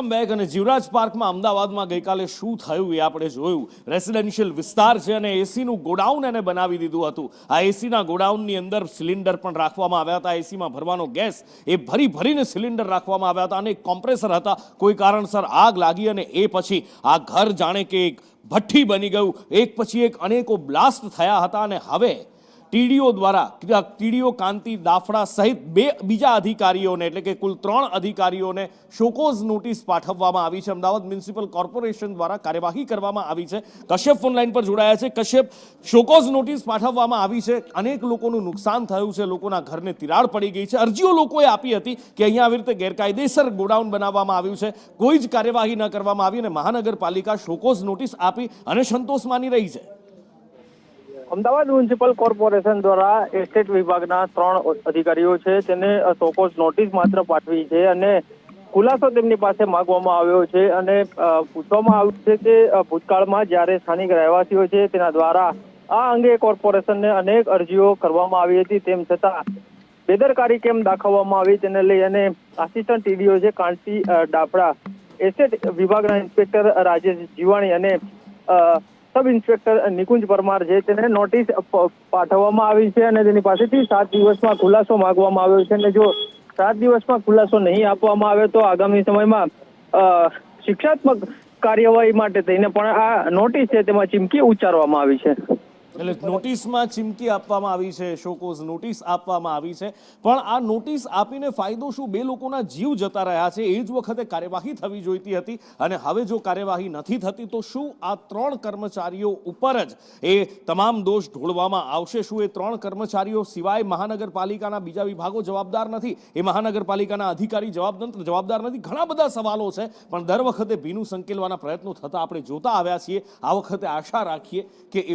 Welcome back. અને જીવરાજ પાર્કમાં અમદાવાદમાં ગઈકાલે શું થયું એ આપણે જોયું। રેસિડેન્શિયલ વિસ્તાર છે અને એસીનું ગોડાઉન એને બનાવી દીધું હતું। આ એસીના ગોડાઉનની અંદર સિલિન્ડર પણ રાખવામાં આવ્યા હતા। એસીમાં ભરવાનો ગેસ એ ભરીને સિલિન્ડર રાખવામાં આવ્યા હતા અને એક કોમ્પ્રેસર હતા। કોઈ કારણસર આગ લાગી અને એ પછી આ ઘર જાણે કે એક ભઠ્ઠી બની ગયું। એક પછી એક અનેકો બ્લાસ્ટ થયા હતા અને હવે ટીડીઓ દ્વારા ટીડીઓ કાંતિ દાફડા સહિત બીજા અધિકારીઓને એટલે કે કુલ 3 અધિકારીઓને શોકોઝ નોટિસ પાઠવવામાં આવી છે। અમદાવાદ મ્યુનિસિપલ કોર્પોરેશન દ્વારા કાર્યવાહી કરવામાં આવી છે। કશ્યપ ફોન લાઈન પર જોડાયા છે। કશ્યપ, શોકોઝ નોટિસ પાઠવવામાં આવી છે, અનેક લોકોનું નુકસાન થયું છે, લોકોના ઘરને તિરાડ પડી ગઈ છે, અરજીઓ લોકોએ આપી હતી કે અહીંયા આવી રીતે ગેરકાયદેસર ગોડાઉન બનાવવામાં આવ્યું છે, કોઈ જ કાર્યવાહી ન કરવામાં આવી અને મહાનગરપાલિકા શોકોઝ નોટિસ આપી અને સંતોષ માની રહી છે। અમદાવાદ મ્યુનિસિપલ કોર્પોરેશન દ્વારા એસ્ટેટ વિભાગના 3 અધિકારીઓ છે તેને શોકોઝ નોટિસ માત્ર પાઠવી છે અને ખુલાસો તેમની પાસે માંગવામાં આવ્યો છે અને પૂછવામાં આવ્યું છે કે ભૂતકાળમાં જ્યારે સ્થાનિક રહેવાસીઓ છે તેના દ્વારા આ અંગે કોર્પોરેશનને અનેક અરજીઓ કરવામાં આવી હતી, તેમ છતાં બેદરકારી કેમ દાખવવામાં આવી તેને લઈ અને આસિસ્ટન્ટ ટીડીઓ છે કાંતિ દાફડા, એસ્ટેટ વિભાગના ઇન્સ્પેક્ટર રાજેશ જીવાણી અને સબ ઇન્સ્પેક્ટર નિકુંજ પરમાર છે તેને નોટિસ પાઠવવામાં આવી છે અને તેની પાસેથી 7 દિવસમાં ખુલાસો માંગવામાં આવ્યો છે અને જો 7 દિવસમાં ખુલાસો નહીં આપવામાં આવે તો આગામી સમયમાં શિક્ષાત્મક કાર્યવાહી માટે થઈને પણ આ નોટિસ છે તેમાં ચીમકી ઉચ્ચારવામાં આવી છે। એટલે નોટિસમાં ચીમકી આપવામાં આવી છે, શોકોઝ નોટિસ આપવામાં આવી છે, પણ આ નોટિસ આપીને ફાયદો શું? 2 લોકોના જીવ જતા રહ્યા છે। એ જ વખતે કાર્યવાહી થવી જોઈતી હતી અને હવે જો કાર્યવાહી નથી થતી તો શું આ 3 કર્મચારીઓ ઉપર જ એ તમામ દોષ ઢોળવામાં આવશે? શું એ 3 કર્મચારીઓ સિવાય મહાનગરપાલિકાના બીજા વિભાગો જવાબદાર નથી? એ મહાનગરપાલિકાના અધિકારી જવાબદાર નથી? ઘણા બધા સવાલો છે, પણ દર વખતે ભીનું સંકેલવાના પ્રયત્નો થતા આપણે જોતા આવ્યા છીએ। આ વખતે આશા રાખીએ કે એવું